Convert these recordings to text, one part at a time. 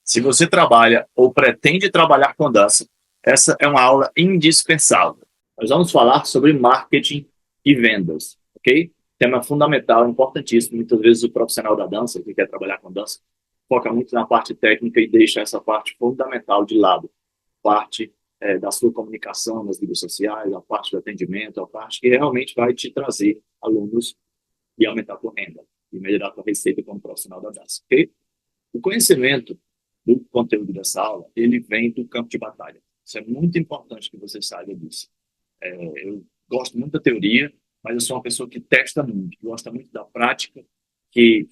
Se você trabalha ou pretende trabalhar com dança, essa é uma aula indispensável. Nós vamos falar sobre marketing e vendas, ok? Tema fundamental, importantíssimo. Muitas vezes o profissional da dança, que quer trabalhar com dança, foca muito na parte técnica e deixa essa parte fundamental de lado. Parte da sua comunicação nas redes sociais, a parte do atendimento, a parte que realmente vai te trazer alunos e aumentar a tua renda, e melhorar a tua receita como profissional da dança, ok? O conhecimento do conteúdo dessa aula, ele vem do campo de batalha. Isso é muito importante que você saiba disso. Eu gosto muito da teoria, mas eu sou uma pessoa que testa muito, que gosta muito da prática, que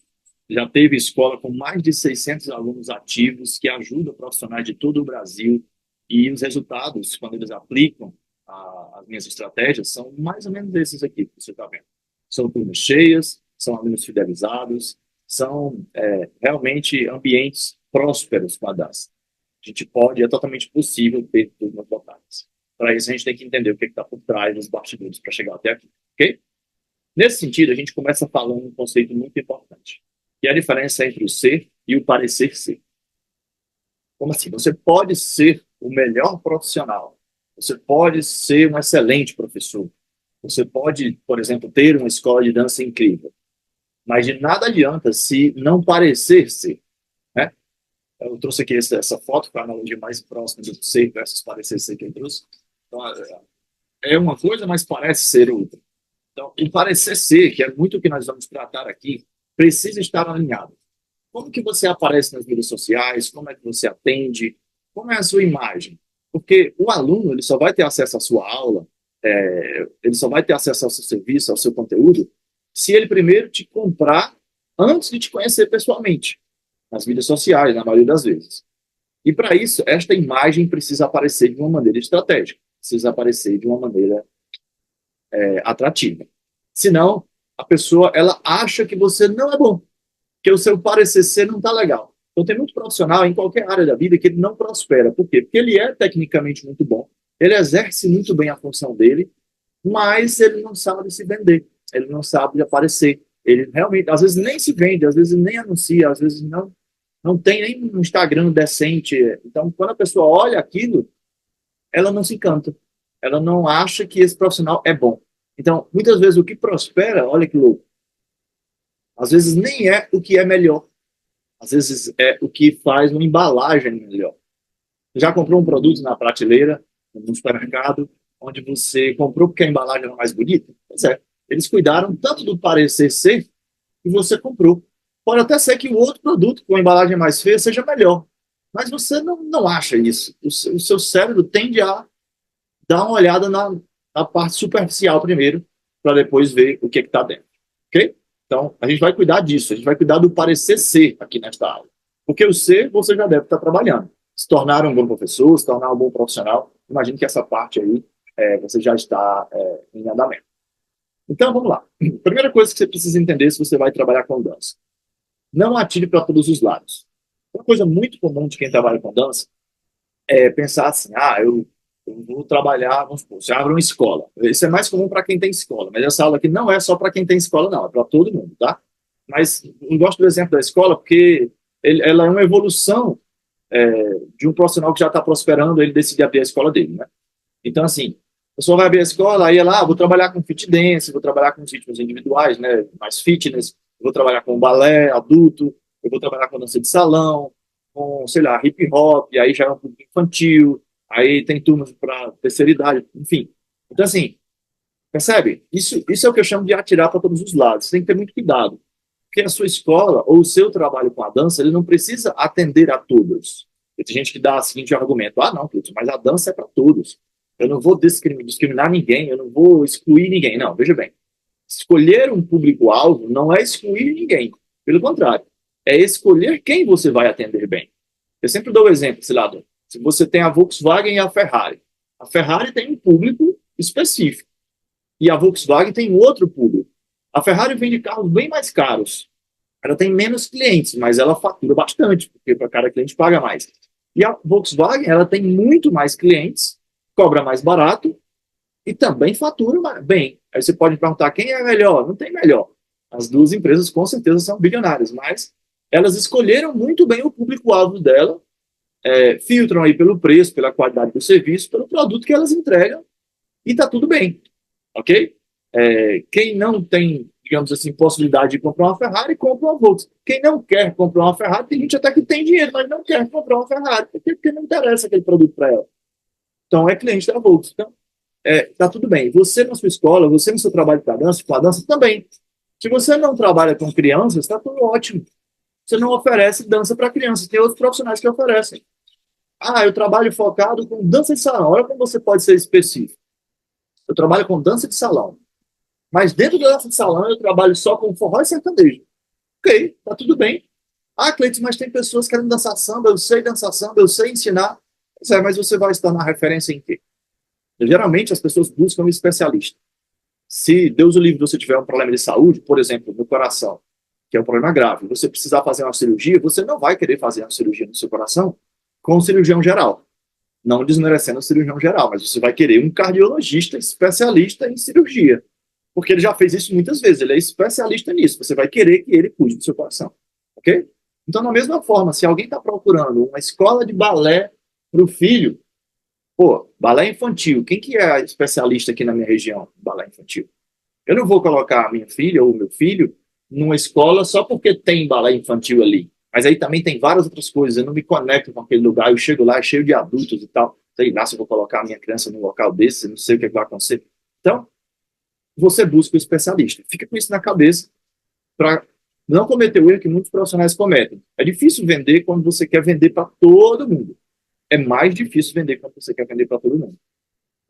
já teve escola com mais de 600 alunos ativos, que ajuda profissionais de todo o Brasil, e os resultados, quando eles aplicam as minhas estratégias, são mais ou menos esses aqui que você está vendo. São turmas cheias, são alunos fidelizados, são realmente ambientes prósperos com a dança. A gente pode, é totalmente possível ter turmas lotadas. Para isso, a gente tem que entender o que está por trás dos bastidores para chegar até aqui, ok? Nesse sentido, a gente começa falando um conceito muito importante, que é a diferença entre o ser e o parecer ser. Como assim? Você pode ser o melhor profissional, você pode ser um excelente professor, você pode, por exemplo, ter uma escola de dança incrível, mas de nada adianta se não parecer ser, né? Eu trouxe aqui essa foto para a analogia mais próxima do ser versus parecer ser que eu trouxe. Então, é uma coisa, mas parece ser outra. Então, o parecer ser, que é muito o que nós vamos tratar aqui, precisa estar alinhado. Como que você aparece nas redes sociais? Como é que você atende? Como é a sua imagem? Porque o aluno ele só vai ter acesso à sua aula, ele só vai ter acesso ao seu serviço, ao seu conteúdo, se ele primeiro te comprar antes de te conhecer pessoalmente, nas mídias sociais, na maioria das vezes. E para isso, esta imagem precisa aparecer de uma maneira estratégica, precisa aparecer de uma maneira atrativa. Senão, a pessoa ela acha que você não é bom, que o seu parecer ser não está legal. Então, tem muito profissional em qualquer área da vida que ele não prospera. Por quê? Porque ele é tecnicamente muito bom, ele exerce muito bem a função dele, mas ele não sabe se vender, ele não sabe aparecer. Ele realmente, às vezes, nem se vende, às vezes nem anuncia, às vezes não tem nem um Instagram decente. Então, quando a pessoa olha aquilo, ela não se encanta. Ela não acha que esse profissional é bom. Então, muitas vezes, o que prospera, olha que louco, às vezes nem é o que é melhor. Às vezes é o que faz uma embalagem melhor. Você já comprou um produto na prateleira, no supermercado, onde você comprou porque a embalagem era mais bonita? Pois é. Eles cuidaram tanto do parecer ser que você comprou. Pode até ser que o outro produto com a embalagem mais feia seja melhor. Mas você não acha isso. O seu cérebro tende a dar uma olhada na parte superficial primeiro, para depois ver o que está dentro. Ok? Então, a gente vai cuidar disso, a gente vai cuidar do parecer ser aqui nesta aula. Porque o ser, você já deve estar trabalhando. Se tornar um bom professor, se tornar um bom profissional, imagino que essa parte aí você já está em andamento. Então, vamos lá. Primeira coisa que você precisa entender se você vai trabalhar com dança. Não atire para todos os lados. Uma coisa muito comum de quem trabalha com dança é pensar assim, eu vou trabalhar, vamos supor, você abre uma escola. Isso é mais comum para quem tem escola, mas essa aula aqui não é só para quem tem escola, não, é para todo mundo, tá? Mas eu gosto do exemplo da escola porque ela é uma evolução de um profissional que já está prosperando, ele decide abrir a escola dele, né? Então, assim, a pessoa vai abrir a escola, aí ela, vou trabalhar com fit dance, vou trabalhar com ritmos individuais, né, mais fitness, vou trabalhar com balé adulto, eu vou trabalhar com dança de salão, com, sei lá, hip hop, aí já é um público infantil, aí tem turmas para terceira idade, enfim. Então, assim, percebe? Isso é o que eu chamo de atirar para todos os lados. Você tem que ter muito cuidado. Porque a sua escola ou o seu trabalho com a dança, ele não precisa atender a todos. Tem gente que dá o seguinte argumento, não, mas a dança é para todos. Eu não vou discriminar ninguém, eu não vou excluir ninguém. Não, veja bem. Escolher um público-alvo não é excluir ninguém. Pelo contrário, é escolher quem você vai atender bem. Eu sempre dou o exemplo, sei lá, se você tem a Volkswagen e a Ferrari. A Ferrari tem um público específico. E a Volkswagen tem outro público. A Ferrari vende carros bem mais caros. Ela tem menos clientes, mas ela fatura bastante, porque para cada cliente paga mais. E a Volkswagen, ela tem muito mais clientes, cobra mais barato e também fatura bem. Aí você pode perguntar quem é melhor? Não tem melhor. As duas empresas com certeza são bilionárias, mas elas escolheram muito bem o público-alvo dela, filtram aí pelo preço, pela qualidade do serviço, pelo produto que elas entregam, e está tudo bem, ok? Quem não tem, digamos assim, possibilidade de comprar uma Ferrari, compra uma Volkswagen. Quem não quer comprar uma Ferrari, tem gente até que tem dinheiro, mas não quer comprar uma Ferrari, porque não interessa aquele produto para ela. Então, é cliente da Volkswagen. Então, tá tudo bem. Você na sua escola, você no seu trabalho com a dança também. Se você não trabalha com crianças, está tudo ótimo. Você não oferece dança para crianças, tem outros profissionais que oferecem. Ah, eu trabalho focado com dança de salão. Olha como você pode ser específico. Eu trabalho com dança de salão. Mas dentro da dança de salão eu trabalho só com forró e sertanejo. Ok, tá tudo bem. Ah, Cleiton, mas tem pessoas querendo dançar samba, eu sei dançar samba, eu sei ensinar. Mas você vai se tornar referência em quê? Geralmente as pessoas buscam um especialista. Se Deus o livre você tiver um problema de saúde, por exemplo, no coração, que é um problema grave, você precisar fazer uma cirurgia, você não vai querer fazer uma cirurgia no seu coração com um cirurgião geral. Não desmerecendo o cirurgião geral, mas você vai querer um cardiologista especialista em cirurgia. Porque ele já fez isso muitas vezes, ele é especialista nisso. Você vai querer que ele cuide do seu coração. Ok? Então, da mesma forma, se alguém está procurando uma escola de balé para o filho, pô, balé infantil, quem que é especialista aqui na minha região, balé infantil? Eu não vou colocar a minha filha ou o meu filho numa escola só porque tem balé infantil ali. Mas aí também tem várias outras coisas. Eu não me conecto com aquele lugar, eu chego lá cheio de adultos e tal. Sei lá se eu vou colocar a minha criança num local desse, não sei o que vai acontecer. Então, você busca o especialista. Fica com isso na cabeça para não cometer o erro que muitos profissionais cometem. É difícil vender quando você quer vender para todo mundo. É mais difícil vender quando você quer vender para todo mundo.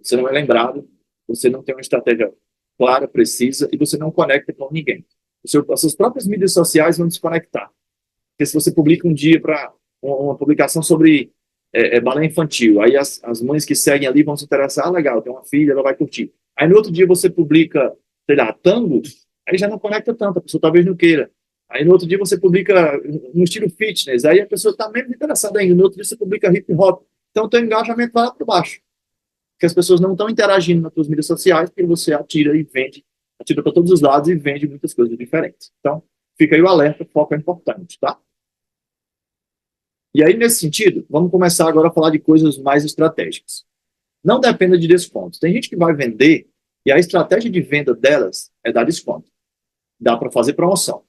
Você não é lembrado, você não tem uma estratégia clara, precisa, e você não conecta com ninguém. As suas próprias mídias sociais vão desconectar. Porque se você publica um dia para uma publicação sobre balé infantil, aí as mães que seguem ali vão se interessar, legal, tem uma filha, ela vai curtir. Aí no outro dia você publica, sei lá, tango, aí já não conecta tanto, a pessoa talvez não queira. Aí no outro dia você publica no estilo fitness, aí a pessoa está menos interessada ainda. No outro dia você publica hip hop. Então o teu engajamento vai lá para baixo. Porque as pessoas não estão interagindo nas suas mídias sociais, porque você atira e vende, atira para todos os lados e vende muitas coisas diferentes. Então, fica aí o alerta, o foco é importante, tá? E aí, nesse sentido, vamos começar agora a falar de coisas mais estratégicas. Não dependa de descontos. Tem gente que vai vender e a estratégia de venda delas é dar desconto. Dá para fazer promoção.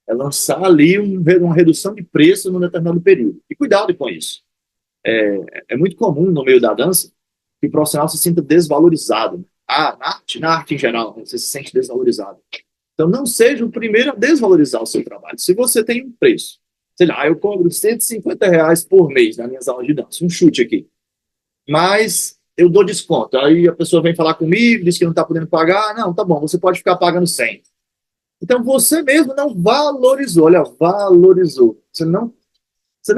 É lançar ali uma redução de preço num determinado período. E cuidado com isso. É muito comum no meio da dança que o profissional se sinta desvalorizado. Na arte em geral, você se sente desvalorizado. Então, não seja o primeiro a desvalorizar o seu trabalho. Se você tem um preço, sei lá, eu cobro R$ 150 por mês nas minhas aulas de dança, um chute aqui. Mas eu dou desconto. Aí a pessoa vem falar comigo, diz que não está podendo pagar. Não, tá bom, você pode ficar pagando 100. Então, você mesmo não valorizou. Olha, valorizou. Você não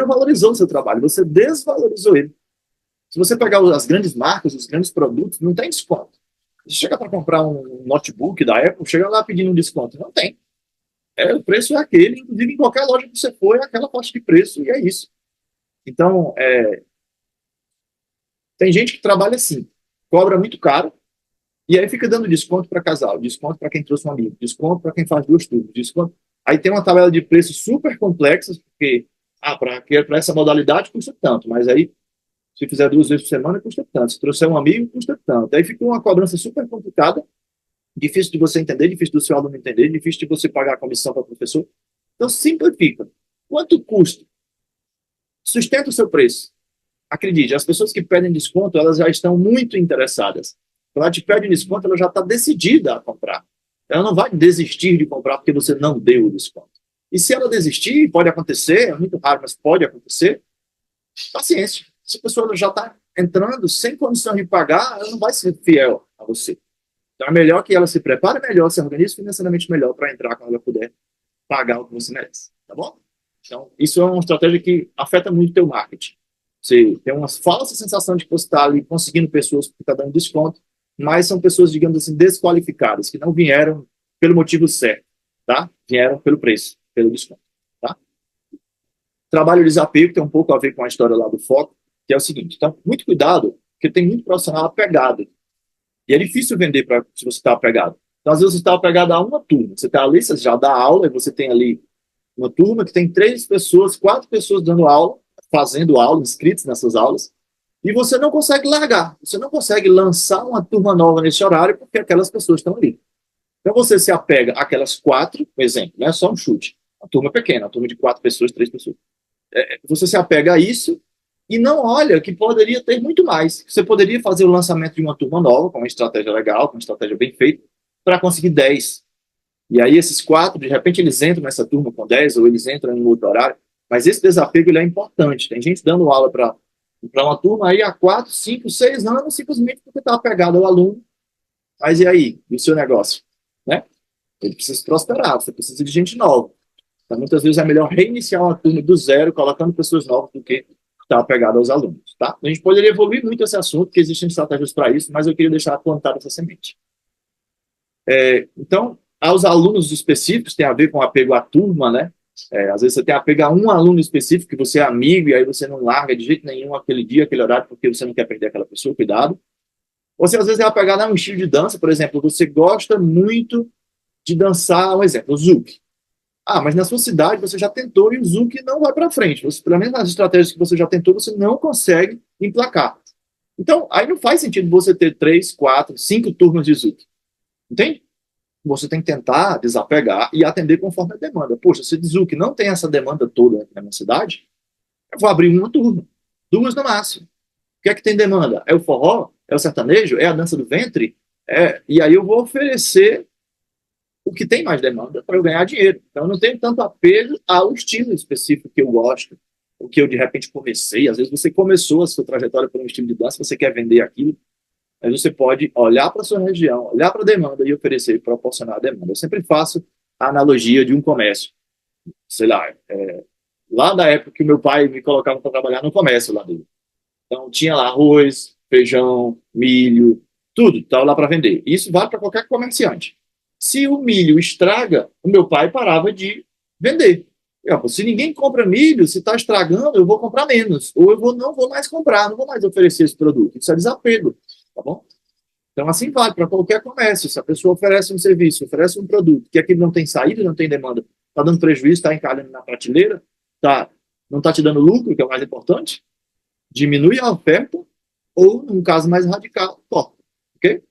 valorizou o seu trabalho, você desvalorizou ele. Se você pegar as grandes marcas, os grandes produtos, não tem desconto. Você chega para comprar um notebook da Apple, chega lá pedindo um desconto. Não tem. O preço é aquele, inclusive em qualquer loja que você for, é aquela faixa de preço e é isso. Então, tem gente que trabalha assim, cobra muito caro, e aí fica dando desconto para casal, desconto para quem trouxe um amigo, desconto para quem faz 2 turnos, desconto. Aí tem uma tabela de preços super complexas, porque para essa modalidade custa tanto, mas aí se fizer 2 vezes por semana custa tanto, se trouxer um amigo custa tanto. Aí fica uma cobrança super complicada, difícil de você entender, difícil do seu aluno entender, difícil de você pagar a comissão para o professor. Então simplifica. Quanto custa? Sustenta o seu preço. Acredite, as pessoas que pedem desconto, elas já estão muito interessadas. Quando ela te pede desconto, ela já está decidida a comprar. Ela não vai desistir de comprar porque você não deu o desconto. E se ela desistir, pode acontecer, é muito raro, mas pode acontecer, paciência. Se a pessoa já está entrando sem condição de pagar, ela não vai ser fiel a você. Então é melhor que ela se prepare melhor, se organize financeiramente melhor para entrar quando ela puder pagar o que você merece. Tá bom? Então, isso é uma estratégia que afeta muito o teu marketing. Você tem uma falsa sensação de que você está ali conseguindo pessoas que está dando desconto, mas são pessoas, digamos assim, desqualificadas, que não vieram pelo motivo certo, tá? Vieram pelo preço, pelo desconto, tá? Trabalho de desapego tem um pouco a ver com a história lá do foco, que é o seguinte, então, muito cuidado, porque tem muito profissional apegado. E é difícil vender se você está apegado. Então, às vezes, você está apegado a uma turma. Você está ali, você já dá aula, e você tem ali uma turma que tem 3 pessoas, 4 pessoas dando aula, fazendo aula, inscritos nessas aulas, e você não consegue largar, você não consegue lançar uma turma nova nesse horário porque aquelas pessoas estão ali. Então você se apega àquelas 4, por exemplo, não é só um chute, uma turma pequena, uma turma de 4 pessoas, 3 pessoas. Você se apega a isso e não olha que poderia ter muito mais. Você poderia fazer o lançamento de uma turma nova, com uma estratégia legal, com uma estratégia bem feita, para conseguir 10. E aí esses 4, de repente, eles entram nessa turma com 10, ou eles entram em outro horário. Mas esse desapego ele é importante. Tem gente dando aula para uma turma aí há 4, 5, 6 anos, simplesmente porque está apegado ao aluno. Mas e aí? E o seu negócio? Né? Ele precisa prosperar, você precisa de gente nova. Então, muitas vezes é melhor reiniciar uma turma do zero, colocando pessoas novas, do que estar apegado aos alunos. Tá? A gente poderia evoluir muito esse assunto, porque existem estratégias para isso, mas eu queria deixar plantada essa semente. Então, aos alunos específicos, tem a ver com apego à turma, né? Às vezes você tem apego a um aluno específico, que você é amigo, e aí você não larga de jeito nenhum aquele dia, aquele horário, porque você não quer perder aquela pessoa, cuidado. Você, às vezes, é apegado a um estilo de dança, por exemplo, você gosta muito de dançar, um exemplo, o Zouk. Mas na sua cidade você já tentou e o Zouk não vai para frente. Você, pelo menos nas estratégias que você já tentou, você não consegue emplacar. Então, aí não faz sentido você ter 3, 4, 5 turmas de Zouk. Entende? Você tem que tentar desapegar e atender conforme a demanda. Poxa, se diz que não tem essa demanda toda na minha cidade, eu vou abrir uma turma, 2 no máximo. O que é que tem demanda? É o forró? É o sertanejo? É a dança do ventre? E aí eu vou oferecer o que tem mais demanda para eu ganhar dinheiro. Então eu não tenho tanto apego ao estilo específico que eu gosto, o que eu de repente comecei. Às vezes você começou a sua trajetória por um estilo de dança, você quer vender aquilo, mas você pode olhar para a sua região, olhar para a demanda e oferecer e proporcionar a demanda. Eu sempre faço a analogia de um comércio. Sei lá, lá da época que o meu pai me colocava para trabalhar no comércio lá dele. Então tinha lá arroz, feijão, milho, tudo estava lá para vender. Isso vale para qualquer comerciante. Se o milho estraga, o meu pai parava de vender. Se ninguém compra milho, se está estragando, eu vou comprar menos. Ou não vou mais comprar, não vou mais oferecer esse produto. Isso é desapego. Tá bom? Então, assim vale para qualquer comércio. Se a pessoa oferece um serviço, oferece um produto, que aquilo não tem saída, não tem demanda, está dando prejuízo, está encalhando na prateleira, não está te dando lucro, que é o mais importante, diminui a oferta, ou, num caso mais radical, corta. Ok?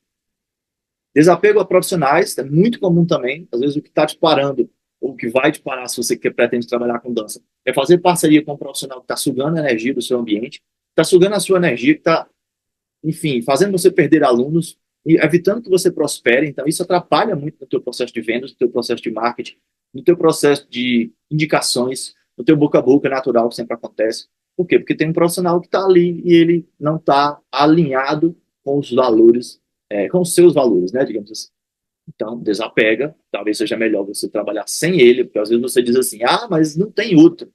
Desapego a profissionais é muito comum também. Às vezes o que está te parando, ou o que vai te parar se você pretende trabalhar com dança, é fazer parceria com um profissional que está sugando a energia do seu ambiente, está sugando a sua energia, que está, enfim, fazendo você perder alunos e evitando que você prospere. Então isso atrapalha muito no teu processo de vendas, no teu processo de marketing, no teu processo de indicações, no teu boca a boca natural que sempre acontece. Por quê? Porque tem um profissional que está ali e ele não está alinhado com os valores, com os seus valores, né, digamos assim. Então, desapega, talvez seja melhor você trabalhar sem ele, porque às vezes você diz assim, mas não tem outro.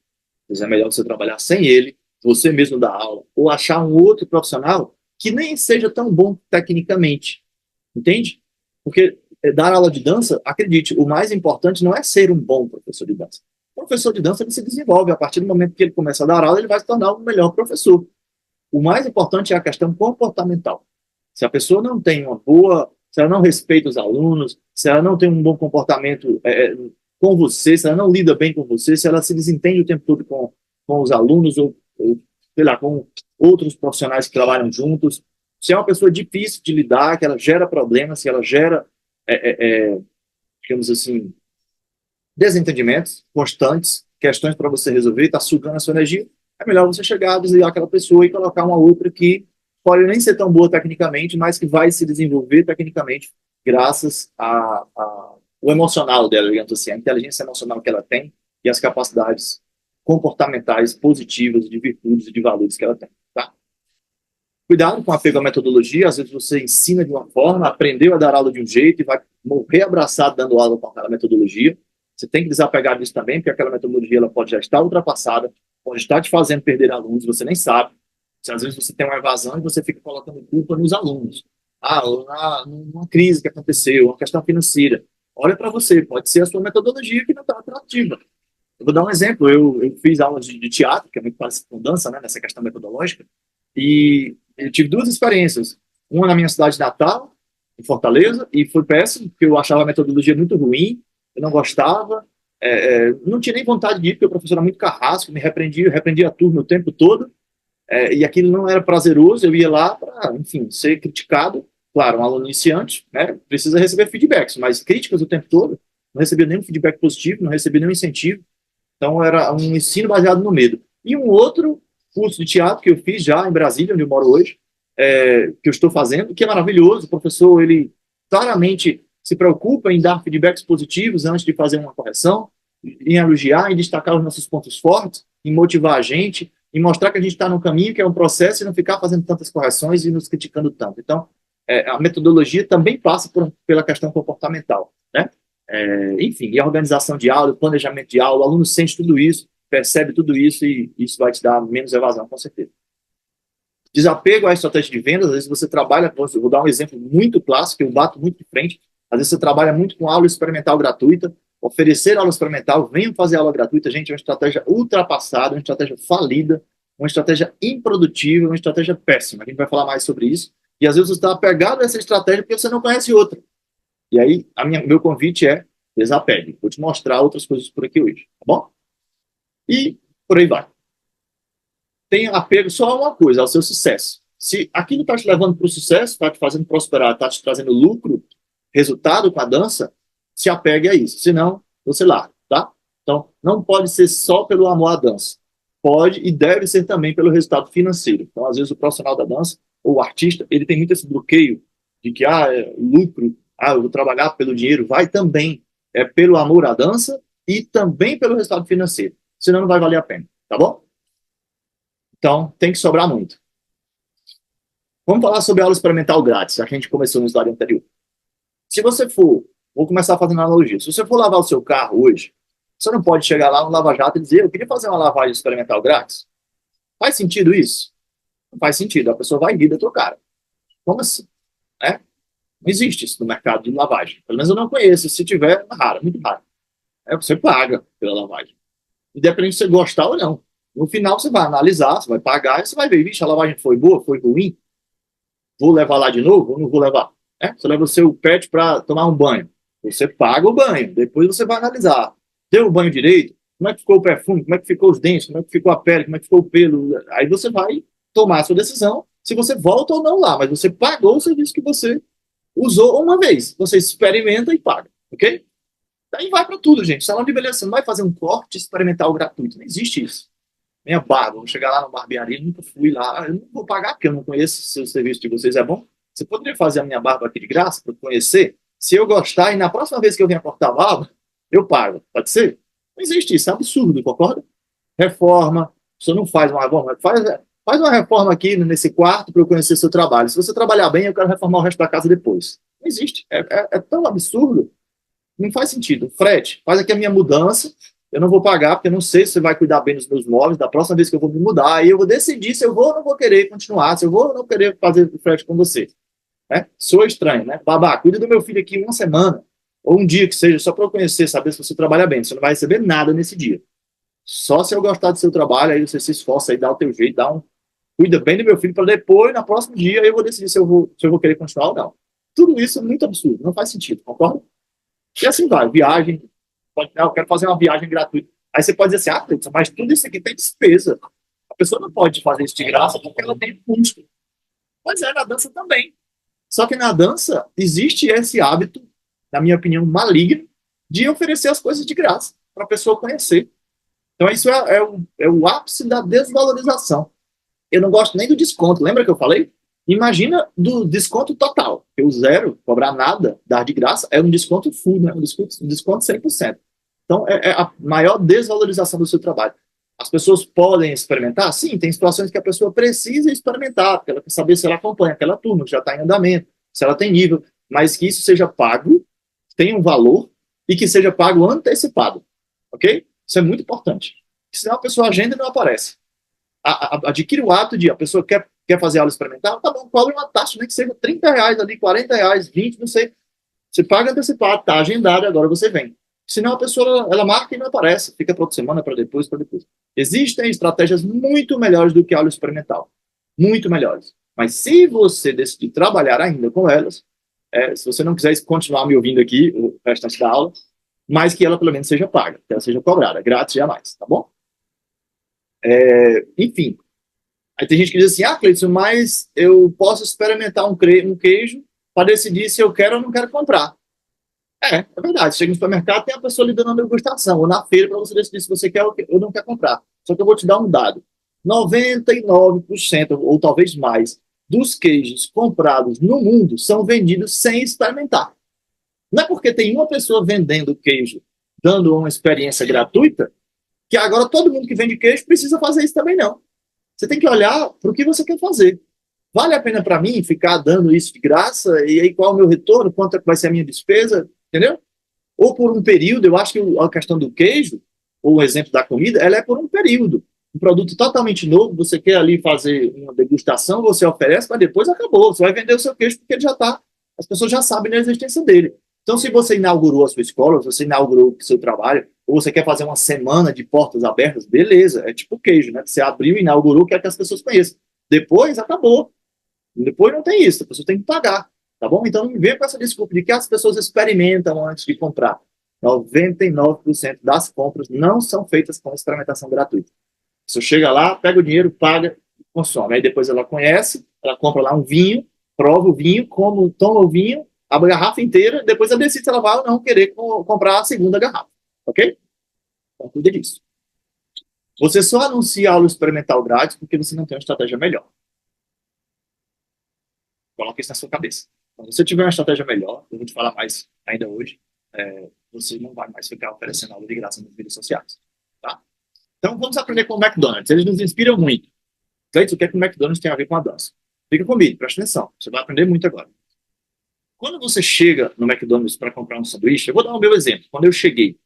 Mas é melhor você trabalhar sem ele, você mesmo dar aula, ou achar um outro profissional que nem seja tão bom tecnicamente, entende? Porque dar aula de dança, acredite, o mais importante não é ser um bom professor de dança. O professor de dança ele se desenvolve, a partir do momento que ele começa a dar aula, ele vai se tornar um melhor professor. O mais importante é a questão comportamental. Se a pessoa não tem uma boa, se ela não respeita os alunos, se ela não tem um bom comportamento com você, se ela não lida bem com você, se ela se desentende o tempo todo com os alunos ou sei lá, com outros profissionais que trabalham juntos, se é uma pessoa difícil de lidar, que ela gera problemas, que ela gera, digamos assim, desentendimentos constantes, questões para você resolver, está sugando a sua energia, é melhor você chegar, desligar aquela pessoa e colocar uma outra que pode nem ser tão boa tecnicamente, mas que vai se desenvolver tecnicamente graças ao emocional dela, digamos assim, a inteligência emocional que ela tem e as capacidades comportamentais positivas, de virtudes e de valores que ela tem. Tá? Cuidado com apego à metodologia, às vezes você ensina de uma forma, aprendeu a dar aula de um jeito e vai morrer abraçado dando aula com aquela metodologia. Você tem que desapegar disso também, porque aquela metodologia ela pode já estar ultrapassada, pode estar te fazendo perder alunos, você nem sabe. Às vezes você tem uma evasão e você fica colocando culpa nos alunos. Uma crise que aconteceu, uma questão financeira. Olha para você, pode ser a sua metodologia que não está atrativa. Eu vou dar um exemplo. Eu fiz aulas de teatro, que é muito parecido com dança, né, nessa questão metodológica, e eu tive 2 experiências. Uma na minha cidade natal, em Fortaleza, e foi péssimo, porque eu achava a metodologia muito ruim, eu não gostava, Não tinha nem vontade de ir, porque o professor era muito carrasco, me repreendia, eu repreendia a turma o tempo todo, e aquilo não era prazeroso, eu ia lá para, enfim, ser criticado. Claro, um aluno iniciante, né, precisa receber feedbacks, mas críticas o tempo todo, não recebia nenhum feedback positivo, não recebia nenhum incentivo, então era um ensino baseado no medo. E um outro curso de teatro que eu fiz já em Brasília, onde eu moro hoje, que eu estou fazendo, que é maravilhoso, o professor, ele claramente se preocupa em dar feedbacks positivos antes de fazer uma correção, em elogiar, em destacar os nossos pontos fortes, em motivar a gente, em mostrar que a gente está no caminho, que é um processo, e não ficar fazendo tantas correções e nos criticando tanto. Então, a metodologia também passa pela questão comportamental, né? Enfim, e a organização de aula, o planejamento de aula, o aluno sente tudo isso, percebe tudo isso e isso vai te dar menos evasão, com certeza. Desapego à estratégia de vendas, às vezes você trabalha, vou dar um exemplo muito clássico, que eu bato muito de frente, às vezes você trabalha muito com aula experimental gratuita, oferecer aula experimental, venham fazer aula gratuita, gente, é uma estratégia ultrapassada, uma estratégia falida, uma estratégia improdutiva, uma estratégia péssima. A gente vai falar mais sobre isso. E às vezes você está apegado a essa estratégia porque você não conhece outra. E aí, meu convite é desapegue. Vou te mostrar outras coisas por aqui hoje, tá bom? E por aí vai. Tenha apego só a uma coisa, ao seu sucesso. Se aquilo está te levando para o sucesso, está te fazendo prosperar, está te trazendo lucro, resultado com a dança, se apegue a isso. Senão, você larga, tá? Então, não pode ser só pelo amor à dança. Pode e deve ser também pelo resultado financeiro. Então, às vezes, o profissional da dança, ou o artista, ele tem muito esse bloqueio de que, lucro, eu vou trabalhar pelo dinheiro, vai também pelo amor à dança e também pelo resultado financeiro. Senão, não vai valer a pena, tá bom? Então, tem que sobrar muito. Vamos falar sobre aula experimental grátis, já que a gente começou no slide anterior. Se você for, vou começar fazendo analogia, se você for lavar o seu carro hoje, você não pode chegar lá no Lava Jato e dizer, eu queria fazer uma lavagem experimental grátis. Faz sentido isso? Não faz sentido, a pessoa vai rir da tua cara. Como assim? Né? Não existe isso no mercado de lavagem. Pelo menos eu não conheço, se tiver, é raro, muito raro. Você paga pela lavagem. Independente de você gostar ou não. No final você vai analisar, você vai pagar, e você vai ver, vixe, a lavagem foi boa, foi ruim, vou levar lá de novo ou não vou levar? Você leva o seu pet para tomar um banho, você paga o banho, depois você vai analisar, deu o banho direito, como é que ficou o perfume, como é que ficou os dentes, como é que ficou a pele, como é que ficou o pelo, aí você vai tomar a sua decisão, se você volta ou não lá, mas você pagou o serviço que você usou uma vez, você experimenta e paga, ok? Daí vai para tudo, gente, salão de beleza, você não vai fazer um corte experimental gratuito, não existe isso. Minha barba, vou chegar lá na barbearia, nunca fui lá, eu não vou pagar porque eu não conheço se o serviço de vocês é bom. Você poderia fazer a minha barba aqui de graça para conhecer? Se eu gostar e na próxima vez que eu vier cortar a barba, eu pago. Pode ser? Não existe isso, é absurdo, concorda? Reforma, você não faz uma reforma, faz uma reforma aqui nesse quarto para eu conhecer seu trabalho. Se você trabalhar bem, eu quero reformar o resto da casa depois. Não existe, é tão absurdo, não faz sentido. Frete, faz aqui a minha mudança, eu não vou pagar, porque eu não sei se você vai cuidar bem dos meus móveis, da próxima vez que eu vou me mudar, aí eu vou decidir se eu vou ou não vou querer continuar, se eu vou ou não querer fazer o frete com você. Sou estranho, né? Babá, cuida do meu filho aqui uma semana, ou um dia que seja, só para eu conhecer, saber se você trabalha bem. Você não vai receber nada nesse dia. Só se eu gostar do seu trabalho, aí você se esforça, aí dá o teu jeito, cuida bem do meu filho, para depois, no próximo dia, eu vou decidir se eu vou querer continuar ou não. Tudo isso é muito absurdo, não faz sentido, concorda? E assim vai, viagem, eu quero fazer uma viagem gratuita. Aí você pode dizer assim, mas tudo isso aqui tem despesa. A pessoa não pode fazer isso de graça porque ela tem custo. Pois é, na dança também. Só que na dança existe esse hábito, na minha opinião, maligno, de oferecer as coisas de graça para a pessoa conhecer. Então isso é o ápice da desvalorização. Eu não gosto nem do desconto. Lembra que eu falei? Imagina do desconto total. Eu zero, cobrar nada, dar de graça, é um desconto full, né? Um desconto 100%. Então, é a maior desvalorização do seu trabalho. As pessoas podem experimentar? Sim, tem situações que a pessoa precisa experimentar, porque ela quer saber se ela acompanha aquela turma que já está em andamento, se ela tem nível, mas que isso seja pago, tenha um valor e que seja pago antecipado, ok? Isso é muito importante. Senão a pessoa agenda e não aparece. Adquire o ato de a pessoa quer fazer aula experimental, tá bom, cobre uma taxa, nem que seja R$30 ali, R$40, 20, não sei. Você paga antecipado, tá agendado, agora você vem. Senão a pessoa, ela marca e não aparece, fica para outra semana, para depois, para depois. Existem estratégias muito melhores do que aula experimental. Muito melhores. Mas se você decidir trabalhar ainda com elas, se você não quiser continuar me ouvindo aqui, o restante da aula, mas que ela pelo menos seja paga, que ela seja cobrada, grátis jamais, tá bom? Enfim, aí tem gente que diz assim, Cleiton, mas eu posso experimentar um queijo para decidir se eu quero ou não quero comprar. É verdade. Você chega no supermercado, tem a pessoa lhe dando a degustação, ou na feira para você decidir se você quer ou não quer comprar. Só que eu vou te dar um dado. 99%, ou talvez mais, dos queijos comprados no mundo são vendidos sem experimentar. Não é porque tem uma pessoa vendendo queijo, dando uma experiência gratuita, que agora todo mundo que vende queijo precisa fazer isso também, não. Você tem que olhar para o que você quer fazer. Vale a pena para mim ficar dando isso de graça? E aí qual é o meu retorno? Quanto vai ser a minha despesa? Entendeu? Ou por um período, eu acho que a questão do queijo, ou o exemplo da comida, ela é por um período. Um produto totalmente novo, você quer ali fazer uma degustação, você oferece, mas depois acabou. Você vai vender o seu queijo porque ele já está. As pessoas já sabem da existência dele. Então, se você inaugurou a sua escola, se você inaugurou o seu trabalho, ou você quer fazer uma semana de portas abertas, beleza, é tipo queijo, né? Você abriu, inaugurou, quer que as pessoas conheçam. Depois, acabou. Depois não tem isso, a pessoa tem que pagar, tá bom? Então não vem com essa desculpa de que as pessoas experimentam antes de comprar. 99% das compras não são feitas com experimentação gratuita. Você chega lá, pega o dinheiro, paga e consome. Aí depois ela conhece, ela compra lá um vinho, prova o vinho, toma o vinho, a garrafa inteira, depois ela decide se ela vai ou não querer comprar a segunda garrafa, ok? Então cuida disso. Você só anuncia aula experimental grátis porque você não tem uma estratégia melhor. Coloque isso na sua cabeça. Quando você tiver uma estratégia melhor, eu vou te falar mais ainda hoje, você não vai mais ficar oferecendo aula de graça nas mídias sociais. Tá? Então, vamos aprender com o McDonald's. Eles nos inspiram muito. Cleiton, o que é que o McDonald's tem a ver com a dança? Fica comigo, presta atenção. Você vai aprender muito agora. Quando você chega no McDonald's para comprar um sanduíche, eu vou dar o meu exemplo. Quando eu cheguei,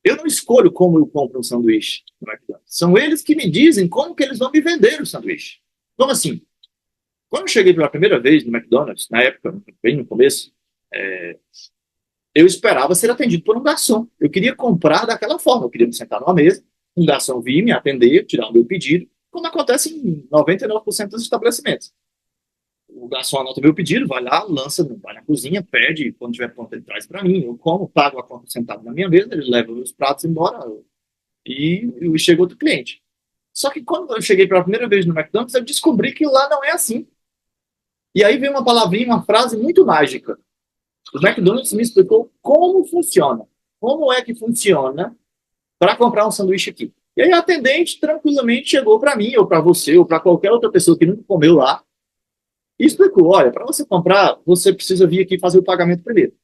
eu não escolho como eu compro um sanduíche no McDonald's. São eles que me dizem como que eles vão me vender o sanduíche. Como assim? Quando eu cheguei pela primeira vez no McDonald's, na época, bem no começo, eu esperava ser atendido por um garçom. Eu queria comprar daquela forma. Eu queria me sentar numa mesa, um garçom vir me atender, tirar o meu pedido, como acontece em 99% dos estabelecimentos. O garçom anota o meu pedido, vai lá, lança, vai na cozinha, pede, quando tiver pronto ele traz para mim. Eu como, pago a conta sentado na minha mesa, ele leva os pratos embora e chega outro cliente. Só que quando eu cheguei pela primeira vez no McDonald's, eu descobri que lá não é assim. E aí vem uma palavrinha, uma frase muito mágica. O McDonald's me explicou como funciona. Como é que funciona para comprar um sanduíche aqui. E aí a atendente tranquilamente chegou para mim, ou para você, ou para qualquer outra pessoa que nunca comeu lá, e explicou, olha, para você comprar, você precisa vir aqui fazer o pagamento primeiro.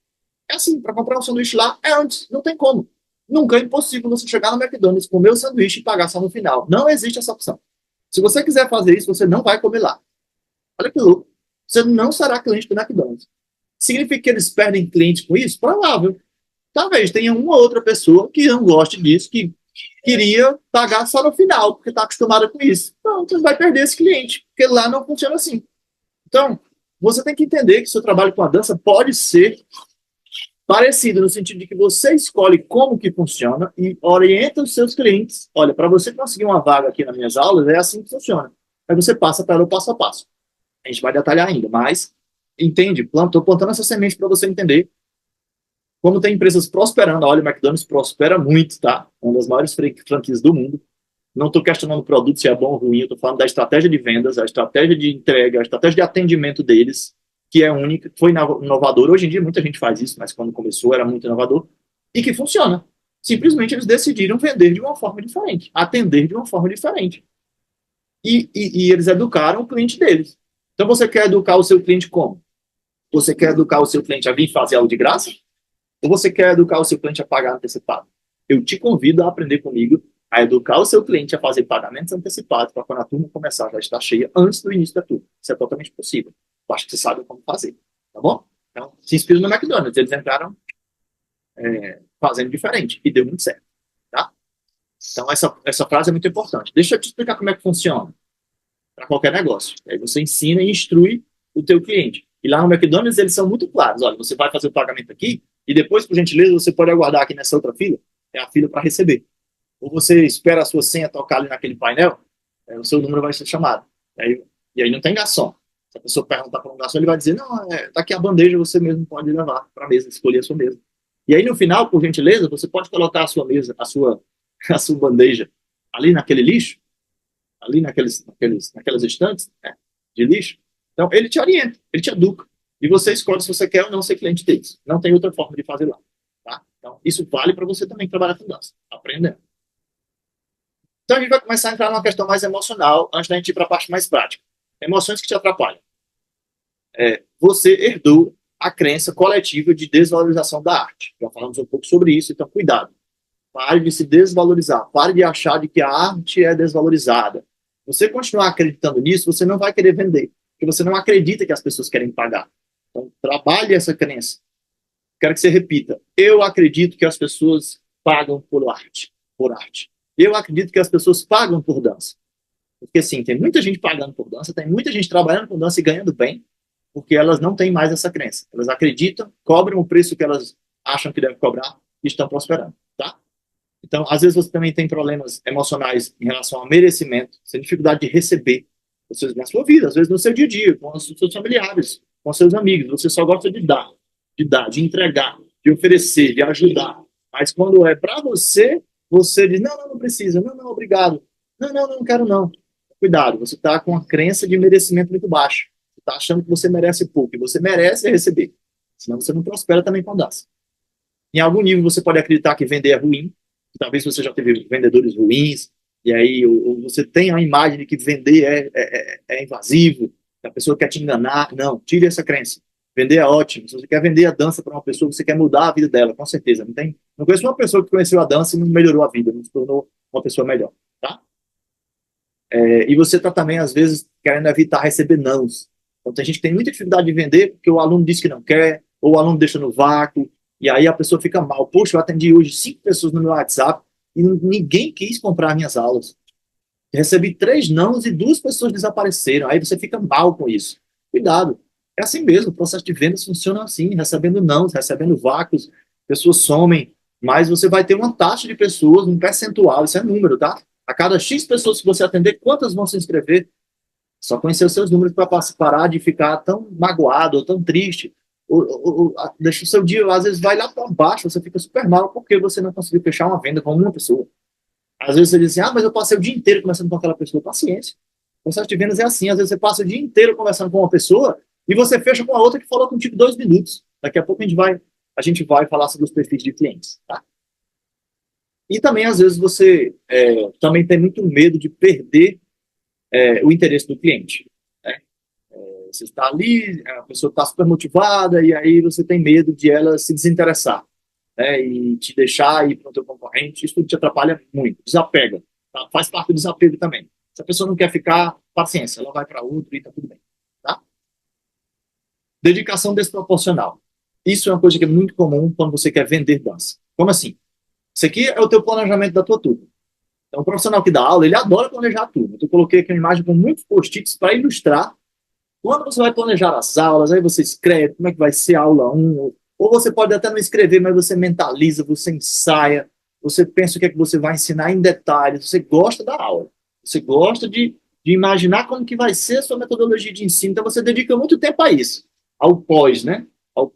É assim, para comprar um sanduíche lá, é antes, não tem como. Nunca é impossível você chegar no McDonald's, comer o sanduíche e pagar só no final. Não existe essa opção. Se você quiser fazer isso, você não vai comer lá. Olha que louco. Você não será cliente do McDonald's. Significa que eles perdem cliente com isso? Provável. Talvez tenha uma outra pessoa que não goste disso, que queria pagar só no final, porque está acostumada com isso. Então, você vai perder esse cliente, porque lá não funciona assim. Então, você tem que entender que seu trabalho com a dança pode ser parecido, no sentido de que você escolhe como que funciona e orienta os seus clientes. Olha, para você conseguir uma vaga aqui nas minhas aulas, é assim que funciona. Aí você passa para o passo a passo. A gente vai detalhar ainda, mas entende? Estou plantando essa semente para você entender como tem empresas prosperando. Olha, o McDonald's prospera muito, tá? Uma das maiores franquias do mundo. Não estou questionando o produto se é bom ou ruim, estou falando da estratégia de vendas, a estratégia de entrega, a estratégia de atendimento deles, que é única, foi inovador. Hoje em dia muita gente faz isso, mas quando começou era muito inovador e que funciona. Simplesmente eles decidiram vender de uma forma diferente, atender de uma forma diferente. E eles educaram o cliente deles. Então você quer educar o seu cliente como? Você quer educar o seu cliente a vir fazer algo de graça? Ou você quer educar o seu cliente a pagar antecipado? Eu te convido a aprender comigo a educar o seu cliente a fazer pagamentos antecipados para quando a turma começar já estar cheia antes do início da turma. Isso é totalmente possível. Eu acho que você sabe como fazer. Tá bom? Então, se inspira no McDonald's. Eles entraram fazendo diferente e deu muito certo. Tá? Então, essa frase é muito importante. Deixa eu te explicar como é que funciona para qualquer negócio. Aí você ensina e instrui o teu cliente. E lá no McDonald's eles são muito claros. Olha, você vai fazer o pagamento aqui e depois, por gentileza, você pode aguardar aqui nessa outra fila. É a fila para receber. Ou você espera a sua senha tocar ali naquele painel, o seu número vai ser chamado. E aí não tem garçom. Se a pessoa perguntar para um garçom, ele vai dizer, não, tá aqui a bandeja, você mesmo pode levar para a mesa, escolher a sua mesa. E aí, no final, por gentileza, você pode colocar a sua mesa, a sua bandeja ali naquele lixo, ali naquelas estantes, né, de lixo. Então, ele te orienta, ele te educa. E você escolhe se você quer ou não ser cliente deles. Não tem outra forma de fazer lá. Tá? Então, isso vale para você também trabalhar com dança, aprendendo. Então, a gente vai começar a entrar numa questão mais emocional antes da gente ir para a parte mais prática. Emoções que te atrapalham. Você herdou a crença coletiva de desvalorização da arte. Já falamos um pouco sobre isso, então cuidado. Pare de se desvalorizar, pare de achar de que a arte é desvalorizada. Você continuar acreditando nisso, você não vai querer vender, porque você não acredita que as pessoas querem pagar. Então, trabalhe essa crença. Quero que você repita. Eu acredito que as pessoas pagam por arte. Por arte. Eu acredito que as pessoas pagam por dança. Porque, sim, tem muita gente pagando por dança, tem muita gente trabalhando com dança e ganhando bem, porque elas não têm mais essa crença. Elas acreditam, cobram o preço que elas acham que devem cobrar e estão prosperando, tá? Então, às vezes você também tem problemas emocionais em relação ao merecimento, você tem dificuldade de receber vocês na sua vida, às vezes no seu dia a dia, com os seus familiares, com seus amigos, você só gosta de dar, de entregar, de oferecer, de ajudar. Mas quando é para você, você diz, não, não, não precisa, não, não, obrigado, não, não, não quero não. Cuidado, você está com a crença de merecimento muito baixa. Você está achando que você merece pouco, e você merece receber. Senão você não prospera também com dança. Em algum nível você pode acreditar que vender é ruim, talvez você já teve vendedores ruins, e aí ou você tem a imagem de que vender é invasivo, que a pessoa quer te enganar. Não, tire essa crença. Vender é ótimo. Se você quer vender a dança para uma pessoa, você quer mudar a vida dela, com certeza. Não conheço uma pessoa que conheceu a dança e não melhorou a vida, não se tornou uma pessoa melhor, tá? E você está também, às vezes, querendo evitar receber nãos. Então, tem gente que tem muita dificuldade de vender porque o aluno diz que não quer, ou o aluno deixa no vácuo, e aí a pessoa fica mal. Poxa, eu atendi hoje 5 pessoas no meu WhatsApp e ninguém quis comprar minhas aulas. Recebi 3 nãos e 2 pessoas desapareceram. Aí você fica mal com isso. Cuidado. É assim mesmo, o processo de vendas funciona assim, recebendo nãos, recebendo vácuos, pessoas somem, mas você vai ter uma taxa de pessoas, um percentual, isso é número, tá? A cada X pessoas que você atender, quantas vão se inscrever? Só conhecer os seus números para parar de ficar tão magoado ou tão triste. Deixa o seu dia, às vezes, vai lá para baixo, você fica super mal porque você não conseguiu fechar uma venda com uma pessoa. Às vezes você diz assim, mas eu passei o dia inteiro conversando com aquela pessoa. Paciência. O processo de vendas é assim, às vezes você passa o dia inteiro conversando com uma pessoa e você fecha com a outra que falou contigo 2 minutos. Daqui a pouco a gente vai falar sobre os perfis de clientes, tá? E também, às vezes, você também tem muito medo de perder o interesse do cliente. Né? Você está ali, a pessoa está super motivada, e aí você tem medo de ela se desinteressar, né? E te deixar ir para o teu concorrente. Isso tudo te atrapalha muito. Desapega. Tá? Faz parte do desapego também. Se a pessoa não quer ficar, paciência, ela vai para outro e está tudo bem. Tá? Dedicação desproporcional. Isso é uma coisa que é muito comum quando você quer vender dança. Como assim? Isso aqui é o teu planejamento da tua turma. Então, o profissional que dá aula, ele adora planejar a turma. Então, eu coloquei aqui uma imagem com muitos post-its para ilustrar quando você vai planejar as aulas, aí você escreve como é que vai ser a aula 1, ou você pode até não escrever, mas você mentaliza, você ensaia, você pensa o que é que você vai ensinar em detalhes, você gosta da aula, você gosta de imaginar como que vai ser a sua metodologia de ensino, então você dedica muito tempo a isso, ao pós, né? Ao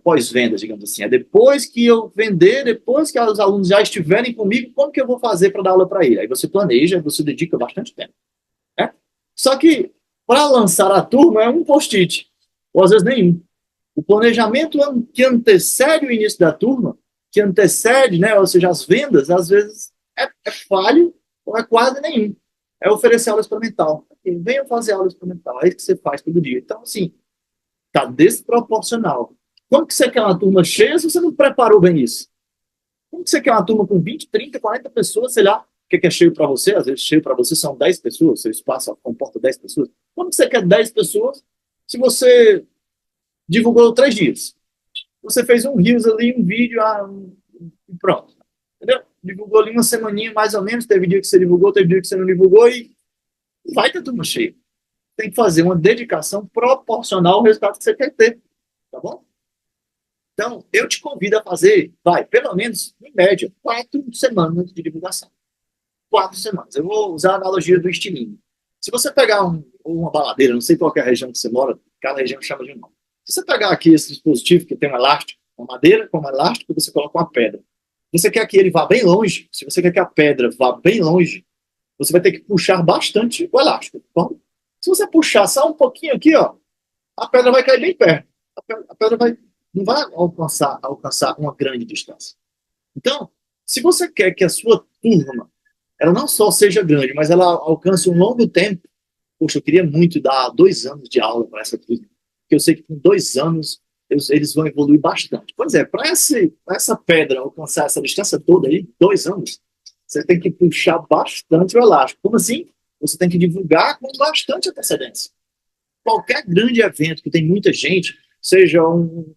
pós-vendas, digamos assim. É depois que eu vender, depois que os alunos já estiverem comigo, como que eu vou fazer para dar aula para ele? Aí você planeja, você dedica bastante tempo. Né? Só que para lançar a turma é um post-it, ou às vezes nenhum. O planejamento que antecede o início da turma, que antecede, né, ou seja, as vendas, às vezes é falho ou é quase nenhum. É oferecer aula experimental. Venham fazer aula experimental, é isso que você faz todo dia. Então, assim, está desproporcional. Como que você quer uma turma cheia se você não preparou bem isso? Como que você quer uma turma com 20, 30, 40 pessoas, sei lá, o que é cheio para você? Às vezes cheio para você são 10 pessoas, seu espaço comporta 10 pessoas. Como que você quer 10 pessoas se você divulgou 3 dias? Você fez um Reels ali, um vídeo, e pronto. Entendeu? Divulgou ali uma semaninha, mais ou menos, teve dia que você divulgou, teve dia que você não divulgou, e vai ter turma cheia. Tem que fazer uma dedicação proporcional ao resultado que você quer ter, tá bom? Então, eu te convido a fazer, pelo menos, em média, 4 semanas de divulgação. 4 semanas. Eu vou usar a analogia do estilingue. Se você pegar uma baladeira, não sei qual é a região que você mora, cada região chama de um nome. Se você pegar aqui esse dispositivo que tem um elástico, Uma madeira com um elástico, você coloca uma pedra. Você quer que ele vá bem longe, se você quer que a pedra vá bem longe, você vai ter que puxar bastante o elástico. Então, se você puxar só um pouquinho aqui, ó, a pedra vai cair bem perto. A pedra não vai alcançar uma grande distância. Então, se você quer que a sua turma ela não só seja grande, mas ela alcance um longo tempo, poxa, eu queria muito dar 2 anos de aula para essa turma, porque eu sei que com 2 anos eles vão evoluir bastante. Pois é, para essa pedra alcançar essa distância toda aí, 2 anos, você tem que puxar bastante o elástico. Como assim? Você tem que divulgar com bastante antecedência. Qualquer grande evento que tem muita gente, seja um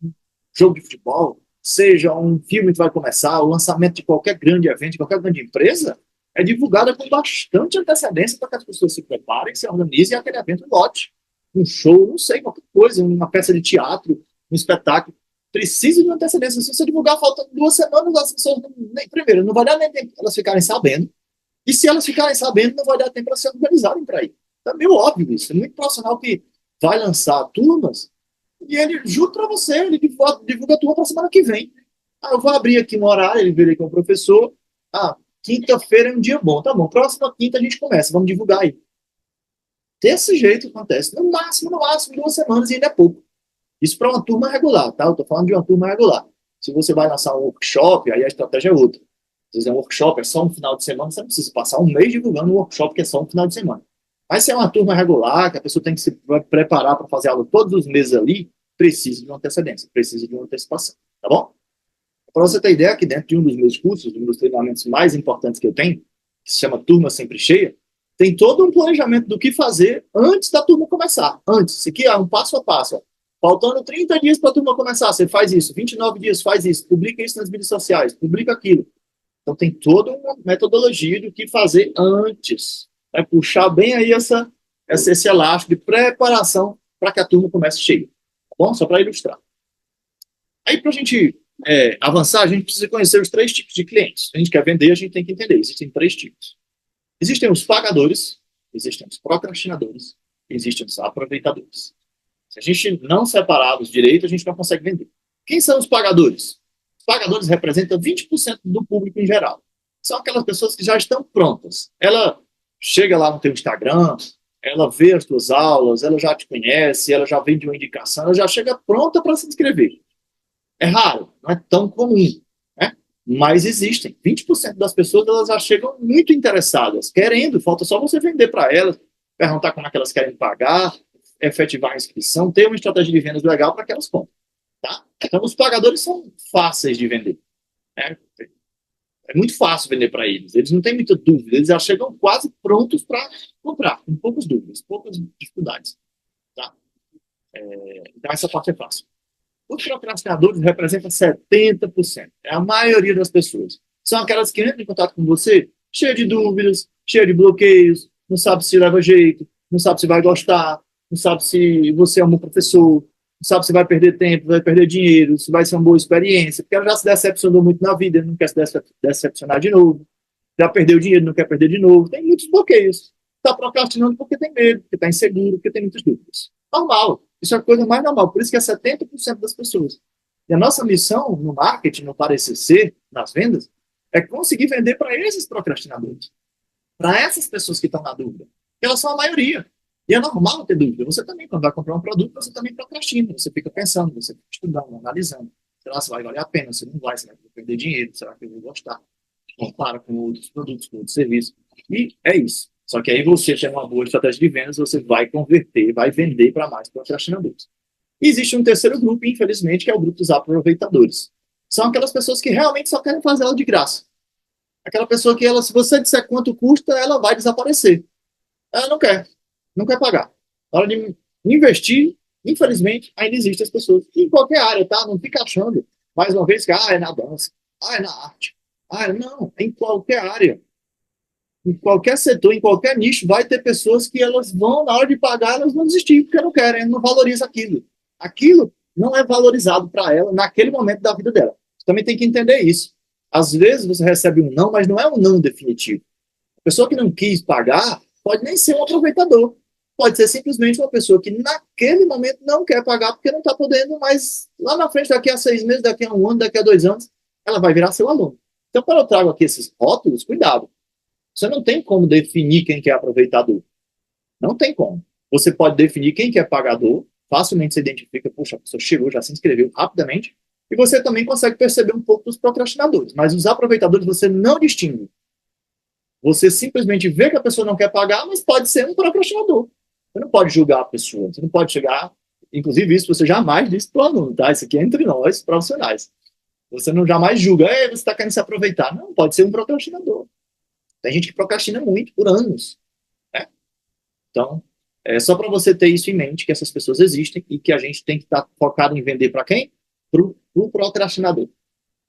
jogo de futebol, seja um filme que vai começar, o lançamento de qualquer grande evento, de qualquer grande empresa, é divulgada com bastante antecedência para que as pessoas se preparem, se organizem e aquele evento lote. Um show, não sei, qualquer coisa, uma peça de teatro, um espetáculo. Precisa de uma antecedência. Se você divulgar faltando 2 semanas, as pessoas, primeiro, não vai dar nem tempo para elas ficarem sabendo. E se elas ficarem sabendo, não vai dar tempo para se organizarem para ir. Então, é meio óbvio isso. É muito profissional que vai lançar turmas e ele jura para você, ele divulga a turma para a semana que vem. Ah, eu vou abrir aqui no horário, ele veio com o professor. Ah, quinta-feira é um dia bom. Tá bom, próxima quinta a gente começa, vamos divulgar aí. Desse jeito acontece. No máximo, 2 semanas e ainda é pouco. Isso para uma turma regular, tá? Eu tô falando de uma turma regular. Se você vai lançar um workshop, aí a estratégia é outra. Se fizer um workshop é só um final de semana, você não precisa passar um mês divulgando um workshop que é só um final de semana. Mas se é uma turma regular, que a pessoa tem que se preparar para fazer aula todos os meses ali, precisa de uma antecedência, precisa de uma antecipação, tá bom? Para você ter ideia, aqui dentro de um dos meus cursos, um dos treinamentos mais importantes que eu tenho, que se chama Turma Sempre Cheia, tem todo um planejamento do que fazer antes da turma começar. Antes, isso aqui é um passo a passo. Ó. Faltando 30 dias para a turma começar, você faz isso. 29 dias, faz isso. Publica isso nas mídias sociais, publica aquilo. Então tem toda uma metodologia do que fazer antes. Vai puxar bem aí esse elástico de preparação para que a turma comece cheia. Tá bom? Só para ilustrar. Aí, para a gente avançar, a gente precisa conhecer os 3 tipos de clientes. A gente quer vender, a gente tem que entender. Existem 3 tipos. Existem os pagadores, existem os procrastinadores, existem os aproveitadores. Se a gente não separá-los direito, a gente não consegue vender. Quem são os pagadores? Os pagadores representam 20% do público em geral. São aquelas pessoas que já estão prontas. Ela chega lá no teu Instagram, ela vê as tuas aulas, ela já te conhece, ela já vem de uma indicação, ela já chega pronta para se inscrever. É raro, não é tão comum, né? Mas existem. 20% das pessoas elas já chegam muito interessadas, querendo, falta só você vender para elas, perguntar como é que elas querem pagar, efetivar a inscrição, ter uma estratégia de vendas legal para que elas comprem. Tá? Então, os pagadores são fáceis de vender. Né? É muito fácil vender para eles. Eles não têm muita dúvida, eles já chegam quase prontos para comprar, com poucas dúvidas, poucas dificuldades. Tá? Então, essa parte é fácil. Os procrastinadores representam 70%. É a maioria das pessoas. São aquelas que entram em contato com você cheia de dúvidas, cheia de bloqueios, não sabe se leva jeito, não sabe se vai gostar, não sabe se você é um bom professor, não sabe se vai perder tempo, vai perder dinheiro, se vai ser uma boa experiência, porque ela já se decepcionou muito na vida, não quer se decepcionar de novo, já perdeu dinheiro, não quer perder de novo. Tem muitos bloqueios. Está procrastinando porque tem medo, porque está inseguro, porque tem muitas dúvidas. Normal. Isso é a coisa mais normal. Por isso que é 70% das pessoas. E a nossa missão no marketing, no parecer ser, nas vendas, é conseguir vender para esses procrastinadores. Para essas pessoas que estão na dúvida. Porque elas são a maioria. E é normal ter dúvida. Você também, quando vai comprar um produto, você também procrastina. Você fica pensando, você fica estudando, analisando. Será se vai valer a pena? Se não vai, será que eu vou perder dinheiro? Será que eu vou gostar? Compara com outros produtos, com outros serviços. E é isso. Só que aí você tem uma boa estratégia de vendas, você vai converter, vai vender para mais procrastinadores. E existe um terceiro grupo, infelizmente, que é o grupo dos aproveitadores. São aquelas pessoas que realmente só querem fazer ela de graça. Aquela pessoa que, ela, se você disser quanto custa, ela vai desaparecer. Ela não quer pagar. Na hora de investir, infelizmente, ainda existem as pessoas. Em qualquer área, tá? Não fica achando, mais uma vez, que é na dança, é na arte. Não, em qualquer área. Em qualquer setor, em qualquer nicho, vai ter pessoas que elas vão, na hora de pagar, elas vão desistir, porque não querem, não valorizam aquilo. Aquilo não é valorizado para ela naquele momento da vida dela. Você também tem que entender isso. Às vezes você recebe um não, mas não é um não definitivo. A pessoa que não quis pagar pode nem ser um aproveitador. Pode ser simplesmente uma pessoa que naquele momento não quer pagar porque não está podendo, mas lá na frente, daqui a 6 meses, daqui a um ano, daqui a 2 anos, ela vai virar seu aluno. Então, quando eu trago aqui esses rótulos, cuidado. Você não tem como definir quem que é aproveitador. Não tem como. Você pode definir quem que é pagador, facilmente você identifica, puxa, a pessoa chegou, já se inscreveu rapidamente, e você também consegue perceber um pouco dos procrastinadores. Mas os aproveitadores você não distingue. Você simplesmente vê que a pessoa não quer pagar, mas pode ser um procrastinador. Você não pode julgar a pessoa, você não pode chegar. Inclusive, isso você jamais disse para o aluno, tá? Isso aqui é entre nós, profissionais. Você não jamais julga, você está querendo se aproveitar. Não, pode ser um procrastinador. Tem gente que procrastina muito, por anos. Né? Então, é só para você ter isso em mente, que essas pessoas existem e que a gente tem que estar focado em vender para quem? Para o procrastinador,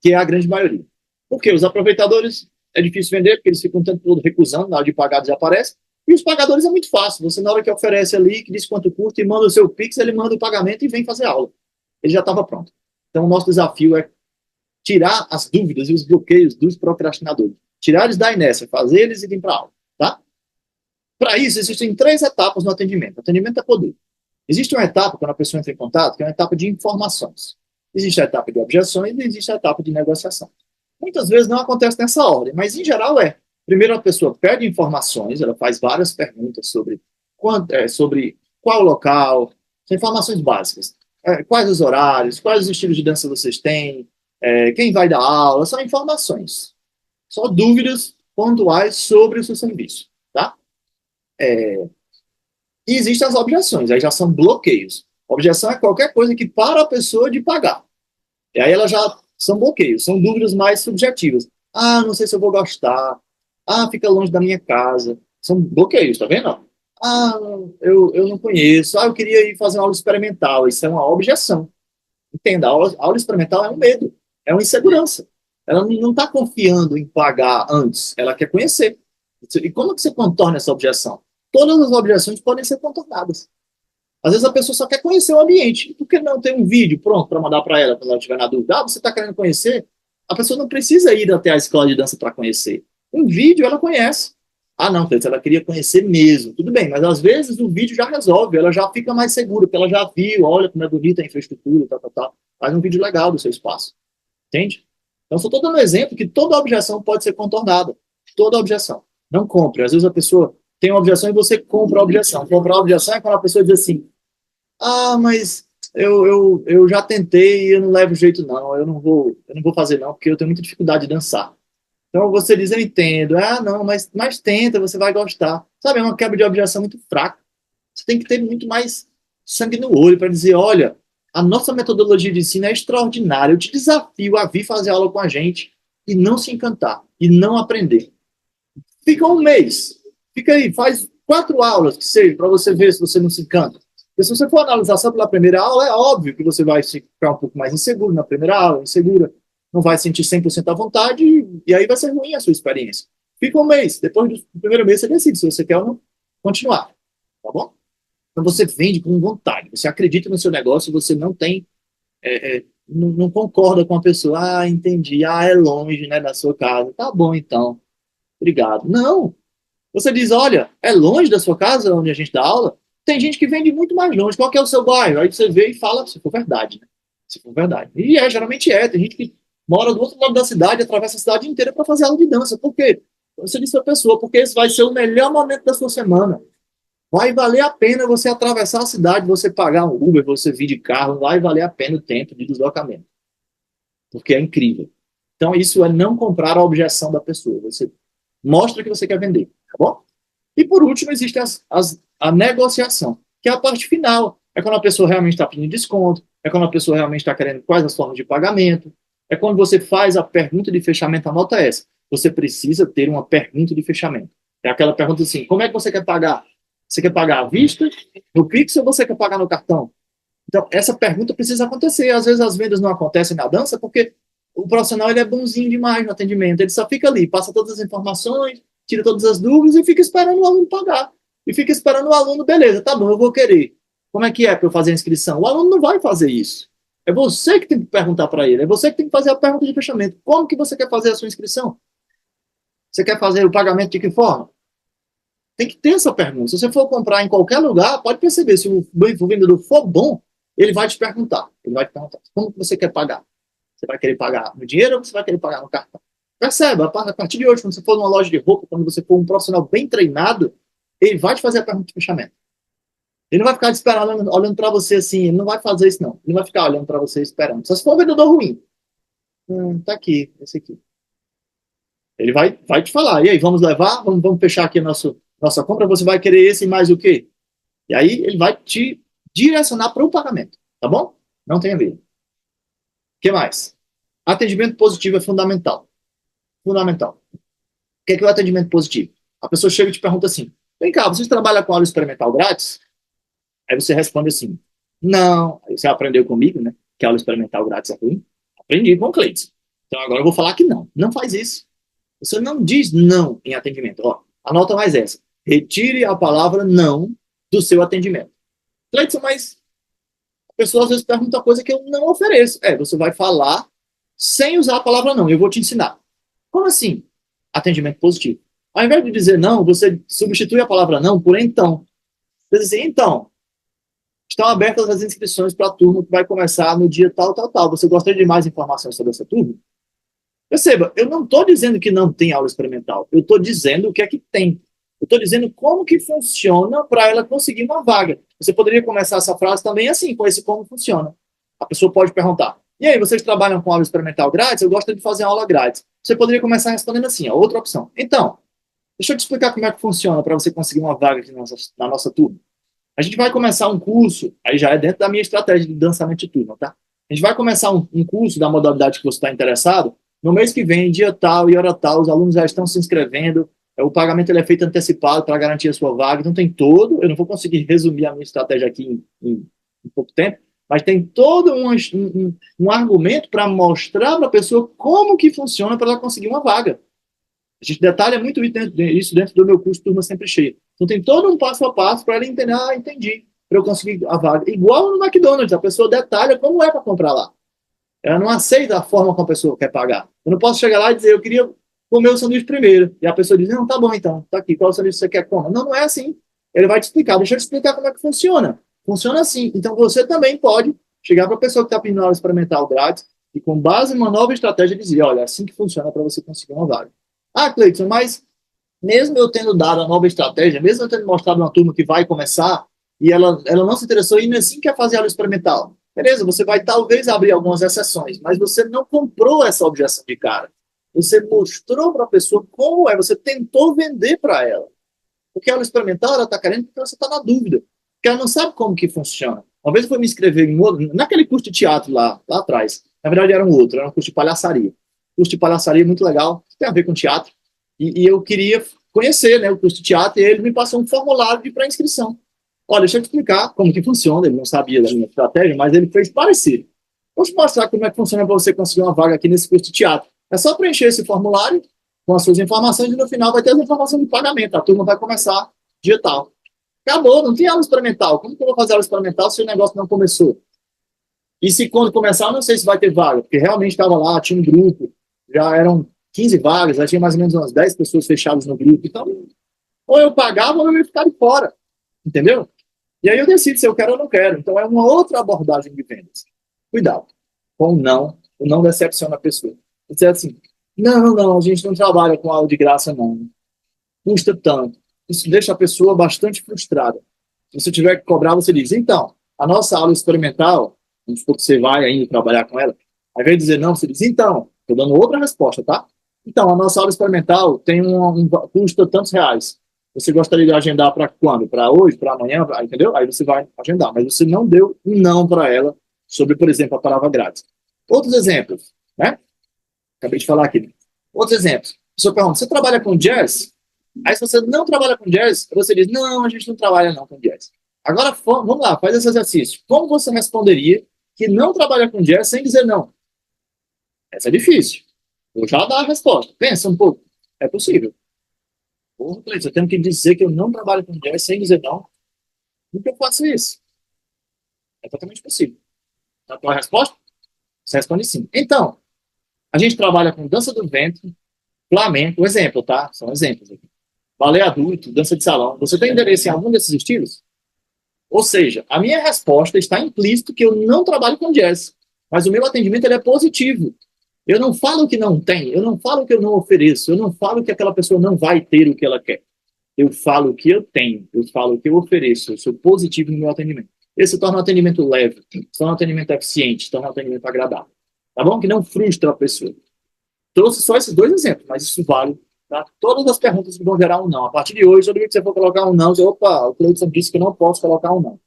que é a grande maioria. Porque os aproveitadores é difícil vender, porque eles ficam o tempo todo recusando, na hora de pagar desaparece. E os pagadores é muito fácil. Você, na hora que oferece ali, que diz quanto custa e manda o seu Pix, ele manda o pagamento e vem fazer aula. Ele já estava pronto. Então, o nosso desafio é tirar as dúvidas e os bloqueios dos procrastinadores. Tirar eles da inércia, fazer eles irem para a aula. Tá? Para isso, existem 3 etapas no atendimento. O atendimento é poder. Existe uma etapa, quando a pessoa entra em contato, que é uma etapa de informações. Existe a etapa de objeções e existe a etapa de negociação. Muitas vezes não acontece nessa ordem, mas em geral é. Primeiro a pessoa pede informações, ela faz várias perguntas sobre qual local, são informações básicas. Quais os horários, quais os estilos de dança vocês têm, quem vai dar aula, são informações. Só dúvidas pontuais sobre o seu serviço. Tá? E existem as objeções, aí já são bloqueios. Objeção é qualquer coisa que para a pessoa de pagar. E aí elas já são bloqueios, são dúvidas mais subjetivas. Ah, não sei se eu vou gostar. Ah, fica longe da minha casa. São bloqueios, tá vendo? Ah, eu não conheço. Ah, eu queria ir fazer uma aula experimental. Isso é uma objeção. Entenda, a aula experimental é um medo, é uma insegurança. Ela não está confiando em pagar antes, ela quer conhecer. E como que você contorna essa objeção? Todas as objeções podem ser contornadas. Às vezes a pessoa só quer conhecer o ambiente. Por que não ter um vídeo pronto para mandar para ela quando ela estiver na dúvida? Ah, você está querendo conhecer? A pessoa não precisa ir até a escola de dança para conhecer. Um vídeo ela conhece. Ah, não, ela queria conhecer mesmo. Tudo bem, mas às vezes o vídeo já resolve, ela já fica mais segura, porque ela já viu, olha como é bonita a infraestrutura, tal, tal, tal. Faz um vídeo legal do seu espaço. Entende? Então, só estou dando um exemplo que toda objeção pode ser contornada. Toda objeção. Não compre. Às vezes a pessoa tem uma objeção e você compra a objeção. Comprar a objeção é quando a pessoa diz assim: ah, mas eu já tentei e eu não levo jeito, não. Eu não vou fazer, não, porque eu tenho muita dificuldade de dançar. Então você diz, eu entendo. Ah, não, mas tenta, você vai gostar. Sabe, é uma quebra de objeção muito fraca. Você tem que ter muito mais sangue no olho para dizer, olha, a nossa metodologia de ensino é extraordinária. Eu te desafio a vir fazer aula com a gente e não se encantar, e não aprender. Fica um mês. Fica aí, faz 4 aulas, que seja, para você ver se você não se encanta. Porque se você for analisar só pela primeira aula, é óbvio que você vai ficar um pouco mais inseguro na primeira aula, insegura, não vai sentir 100% à vontade, e aí vai ser ruim a sua experiência. Fica um mês. Depois do primeiro mês, você decide se você quer ou não continuar. Tá bom? Então você vende com vontade, você acredita no seu negócio, você não tem, não concorda com a pessoa, ah, entendi, ah, é longe, né, da sua casa, tá bom então, obrigado. Não, você diz, olha, é longe da sua casa, onde a gente dá aula, tem gente que vende muito mais longe, qual que é o seu bairro? Aí você vê e fala, se for verdade, né, se for verdade. E geralmente tem gente que mora do outro lado da cidade, atravessa a cidade inteira para fazer aula de dança, por quê? Você disse para a pessoa, porque esse vai ser o melhor momento da sua semana. Vai valer a pena você atravessar a cidade, você pagar um Uber, você vir de carro, vai valer a pena o tempo de deslocamento. Porque é incrível. Então, isso é não comprar a objeção da pessoa. Você mostra que você quer vender, tá bom? E, por último, existe a negociação, que é a parte final. É quando a pessoa realmente está pedindo desconto, é quando a pessoa realmente está querendo quais as formas de pagamento, é quando você faz a pergunta de fechamento, anota essa. Você precisa ter uma pergunta de fechamento. É aquela pergunta assim, como é que você quer pagar? Você quer pagar à vista, no Pix, ou você quer pagar no cartão? Então, essa pergunta precisa acontecer. Às vezes as vendas não acontecem na dança porque o profissional ele é bonzinho demais no atendimento. Ele só fica ali, passa todas as informações, tira todas as dúvidas e fica esperando o aluno pagar. E fica esperando o aluno, beleza, tá bom, eu vou querer. Como é que é para eu fazer a inscrição? O aluno não vai fazer isso. É você que tem que perguntar para ele. É você que tem que fazer a pergunta de fechamento. Como que você quer fazer a sua inscrição? Você quer fazer o pagamento de que forma? Tem que ter essa pergunta. Se você for comprar em qualquer lugar, pode perceber, se o vendedor for bom, ele vai te perguntar. Ele vai te perguntar, como que você quer pagar? Você vai querer pagar no dinheiro ou você vai querer pagar no cartão? Perceba, a partir de hoje, quando você for numa loja de roupa, quando você for um profissional bem treinado, ele vai te fazer a pergunta de fechamento. Ele não vai ficar esperando, olhando para você assim, ele não vai fazer isso não. Ele vai ficar olhando para você esperando. Só se for um vendedor ruim. Tá aqui, esse aqui. Ele vai te falar, e aí, vamos levar? Vamos fechar aqui a nossa compra, você vai querer esse e mais o quê? E aí ele vai te direcionar para o pagamento, tá bom? Não tenha medo. O que mais? Atendimento positivo é fundamental. Fundamental. O que é o atendimento positivo? A pessoa chega e te pergunta assim, vem cá, vocês trabalham com aula experimental grátis? Aí você responde assim, não. Aí você aprendeu comigo, né? Que aula experimental grátis é ruim. Aprendi com o Cleiton. Então agora eu vou falar que não. Não faz isso. Você não diz não em atendimento. Ó, anota mais essa. Retire a palavra não do seu atendimento. Cleiton, mas a pessoa às vezes pergunta uma coisa que eu não ofereço. Você vai falar sem usar a palavra não. Eu vou te ensinar. Como assim? Atendimento positivo. Ao invés de dizer não, você substitui a palavra não por então. Você diz assim, então, estão abertas as inscrições para a turma que vai começar no dia tal, tal, tal. Você gostaria de mais informações sobre essa turma? Perceba, eu não estou dizendo que não tem aula experimental. Eu estou dizendo o que é que tem. Eu estou dizendo como que funciona para ela conseguir uma vaga. Você poderia começar essa frase também assim, com esse como funciona. A pessoa pode perguntar, e aí, vocês trabalham com aula experimental grátis? Eu gosto de fazer aula grátis. Você poderia começar respondendo assim, a outra opção. Então, deixa eu te explicar como é que funciona para você conseguir uma vaga aqui na nossa turma. A gente vai começar um curso, aí já é dentro da minha estratégia de lançamento de turma, tá? A gente vai começar um curso da modalidade que você está interessado. No mês que vem, dia tal e hora tal, os alunos já estão se inscrevendo. O pagamento ele é feito antecipado para garantir a sua vaga. Então tem todo, eu não vou conseguir resumir a minha estratégia aqui em pouco tempo, mas tem todo um argumento para mostrar para a pessoa como que funciona para ela conseguir uma vaga. A gente detalha muito isso dentro do meu curso Turma Sempre Cheia. Então tem todo um passo a passo para ela entender, entendi, para eu conseguir a vaga. Igual no McDonald's, a pessoa detalha como é para comprar lá. Ela não aceita a forma como a pessoa quer pagar. Eu não posso chegar lá e dizer, eu queria comer o sanduíche primeiro. E a pessoa diz, não, tá bom então, tá aqui, qual sanduíche você quer comer? Não, não é assim. Ele vai te explicar, deixa eu te explicar como é que funciona. Funciona assim. Então você também pode chegar para a pessoa que está pedindo aula experimental grátis e com base em uma nova estratégia dizer, olha, é assim que funciona para você conseguir uma vaga. Cleiton, mas mesmo eu tendo dado a nova estratégia, mesmo eu tendo mostrado uma turma que vai começar e ela não se interessou e ainda assim quer fazer aula experimental, beleza, você vai talvez abrir algumas exceções, mas você não comprou essa objeção de cara. Você mostrou para a pessoa como é, você tentou vender para ela. Porque a aula experimental ela está querendo porque você está na dúvida, porque ela não sabe como que funciona. Uma vez eu fui me inscrever naquele curso de teatro lá atrás, na verdade era um outro, era um curso de palhaçaria. Curso de palhaçaria muito legal, tem a ver com teatro, e eu queria conhecer, né, o curso de teatro, e ele me passou um formulário de pré-inscrição. Olha, deixa eu te explicar como que funciona, ele não sabia da minha estratégia, mas ele fez parecido. Vou te mostrar como é que funciona para você conseguir uma vaga aqui nesse curso de teatro. É só preencher esse formulário com as suas informações e no final vai ter as informações de pagamento. A turma vai começar dia tal. Acabou, não tem aula experimental. Como que eu vou fazer aula experimental se o negócio não começou? E se quando começar, eu não sei se vai ter vaga, porque realmente estava lá, tinha um grupo, já eram 15 vagas, já tinha mais ou menos umas 10 pessoas fechadas no grupo. Então, ou eu pagava ou eu ia ficar de fora. Entendeu? E aí eu decido se eu quero ou não quero. Então é uma outra abordagem de vendas. Cuidado com o não decepciona a pessoa. Dizer assim, não, a gente não trabalha com aula de graça, não. Custa tanto. Isso deixa a pessoa bastante frustrada. Se você tiver que cobrar, você diz, então, a nossa aula experimental, vamos supor que você vai ainda trabalhar com ela, ao invés de dizer não, você diz, então, estou dando outra resposta, tá? Então, a nossa aula experimental tem custa tantos reais. Você gostaria de agendar para quando? Para hoje, para amanhã, entendeu? Aí você vai agendar, mas você não deu um não para ela sobre, por exemplo, a palavra grátis. Outros exemplos, né? Acabei de falar aqui. Outros exemplos. A pessoa pergunta, você trabalha com jazz? Aí se você não trabalha com jazz, você diz, não, a gente não trabalha não com jazz. Agora, vamos lá, faz esse exercício. Como você responderia que não trabalha com jazz sem dizer não? Essa é difícil. Vou já dar a resposta. Pensa um pouco. É possível. Porra, Cleiton, eu tenho que dizer que eu não trabalho com jazz sem dizer não. Como que eu faço isso? É totalmente possível. A tua resposta? Você responde sim. Então, a gente trabalha com dança do ventre, flamenco, exemplo, tá? São exemplos aqui. balé adulto, dança de salão. Você tem interesse em algum desses estilos? Ou seja, a minha resposta está implícito que eu não trabalho com jazz, mas o meu atendimento ele é positivo. Eu não falo que não tem, eu não falo que eu não ofereço, eu não falo que aquela pessoa não vai ter o que ela quer. Eu falo o que eu tenho, eu falo o que eu ofereço, eu sou positivo no meu atendimento. Esse torna o atendimento leve, torna o atendimento eficiente, torna o atendimento agradável. Tá bom? Que não frustra a pessoa. Trouxe só esses dois exemplos, mas isso vale para todas as perguntas que vão gerar um não. A partir de hoje, toda vez que você for colocar um não, você, opa, o Cleiton disse que eu não posso colocar um não.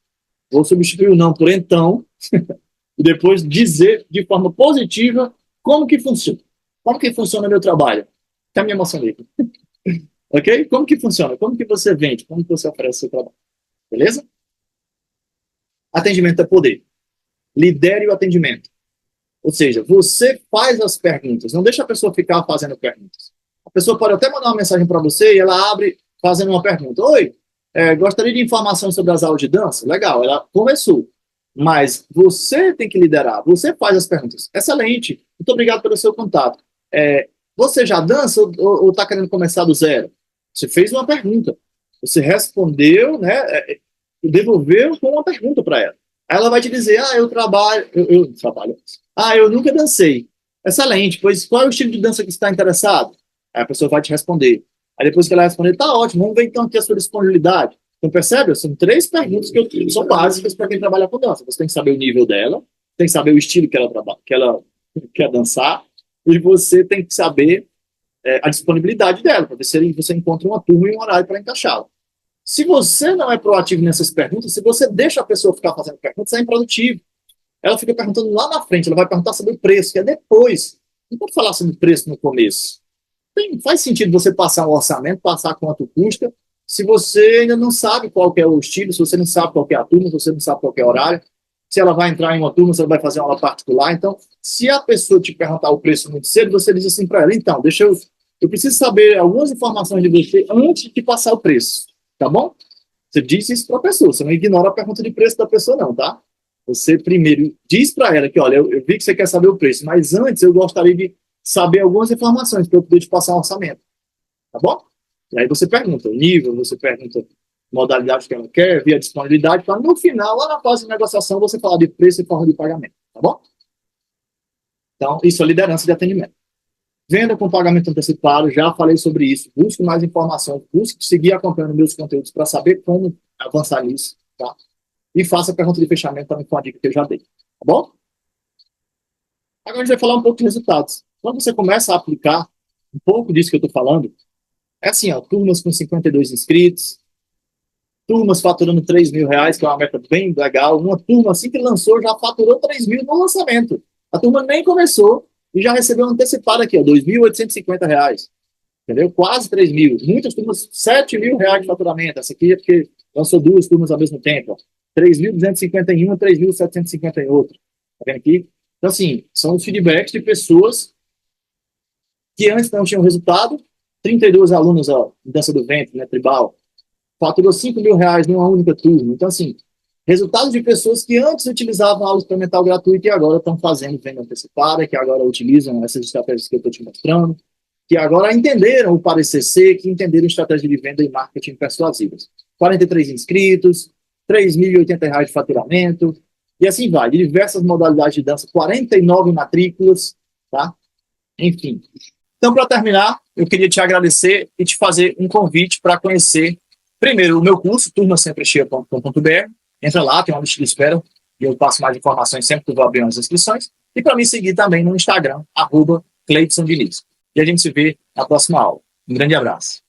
Vou substituir o não por então, e depois dizer de forma positiva como que funciona. Como que funciona o meu trabalho? Até me emocionei. Ok? Como que funciona? Como que você vende? Como que você oferece o seu trabalho? Beleza? Atendimento é poder. Lidere o atendimento. Ou seja, você faz as perguntas. Não deixa a pessoa ficar fazendo perguntas. A pessoa pode até mandar uma mensagem para você e ela abre fazendo uma pergunta. Oi, gostaria de informação sobre as aulas de dança? Legal, ela começou. Mas você tem que liderar. Você faz as perguntas. Excelente. Muito obrigado pelo seu contato. Você já dança ou está querendo começar do zero? Você fez uma pergunta. Você respondeu, né? Devolveu com uma pergunta para ela. Aí ela vai te dizer, eu trabalho, eu trabalho. Eu nunca dancei. Excelente, pois qual é o estilo de dança que você está interessado? Aí a pessoa vai te responder. Aí depois que ela responder, tá ótimo, vamos ver então aqui a sua disponibilidade. Então percebe? São 3 perguntas que são básicas para quem trabalha com dança. Você tem que saber o nível dela, tem que saber o estilo que ela quer dançar, e você tem que saber a disponibilidade dela, para ver se você encontra uma turma e um horário para encaixá-la. Se você não é proativo nessas perguntas, se você deixa a pessoa ficar fazendo perguntas, é improdutivo. Ela fica perguntando lá na frente, ela vai perguntar sobre o preço, que é depois. Não pode falar sobre o preço no começo. Faz sentido você passar um orçamento, passar quanto custa, se você ainda não sabe qual é o estilo, se você não sabe qual é a turma, se você não sabe qual é o horário, se ela vai entrar em uma turma, se ela vai fazer uma aula particular. Então, se a pessoa te perguntar o preço muito cedo, você diz assim para ela, então, eu preciso saber algumas informações de você antes de passar o preço, tá bom? Você diz isso para a pessoa, você não ignora a pergunta de preço da pessoa não, tá? Você primeiro diz para ela que, olha, eu vi que você quer saber o preço, mas antes eu gostaria de saber algumas informações para eu poder te passar um orçamento, tá bom? E aí você pergunta o nível, você pergunta a modalidade que ela quer, via disponibilidade, para no final, lá na fase de negociação, você falar de preço e forma de pagamento, tá bom? Então, isso é liderança de atendimento. Venda com pagamento antecipado, já falei sobre isso. Busque mais informações, busque seguir acompanhando meus conteúdos para saber como avançar nisso, tá? E faça a pergunta de fechamento também com a dica que eu já dei, tá bom? Agora a gente vai falar um pouco de resultados. Quando você começa a aplicar um pouco disso que eu estou falando, é assim, turmas com 52 inscritos, turmas faturando R$ 3.000, que é uma meta bem legal. Uma turma, assim que lançou, já faturou 3.000 no lançamento. A turma nem começou e já recebeu antecipado aqui, R$ 2.850. Entendeu? Quase 3.000. Muitas turmas, R$ 7.000 de faturamento. Essa aqui é porque lançou 2 turmas ao mesmo tempo. 3.250 em uma, 3.750 em outra. Tá vendo aqui? Então, assim, são os feedbacks de pessoas que antes não tinham resultado. 32 alunos, em dança do ventre, né, tribal, faturou R$ 5.000 numa única turma. Então, assim, resultados de pessoas que antes utilizavam aula experimental gratuita e agora estão fazendo venda antecipada, que agora utilizam essas estratégias que eu estou te mostrando, que agora entenderam o parecer C, que entenderam estratégia de venda e marketing persuasivas. 43 inscritos, R$ 3.080 de faturamento, e assim vai, de diversas modalidades de dança, 49 matrículas, tá? Enfim. Então, para terminar, eu queria te agradecer e te fazer um convite para conhecer, primeiro, o meu curso, turmasemprechia.com.br. Entra lá, tem uma lista de espera, e eu passo mais informações sempre que eu vou abrir as inscrições. E para me seguir também no Instagram, @CleitonDiniz. E a gente se vê na próxima aula. Um grande abraço.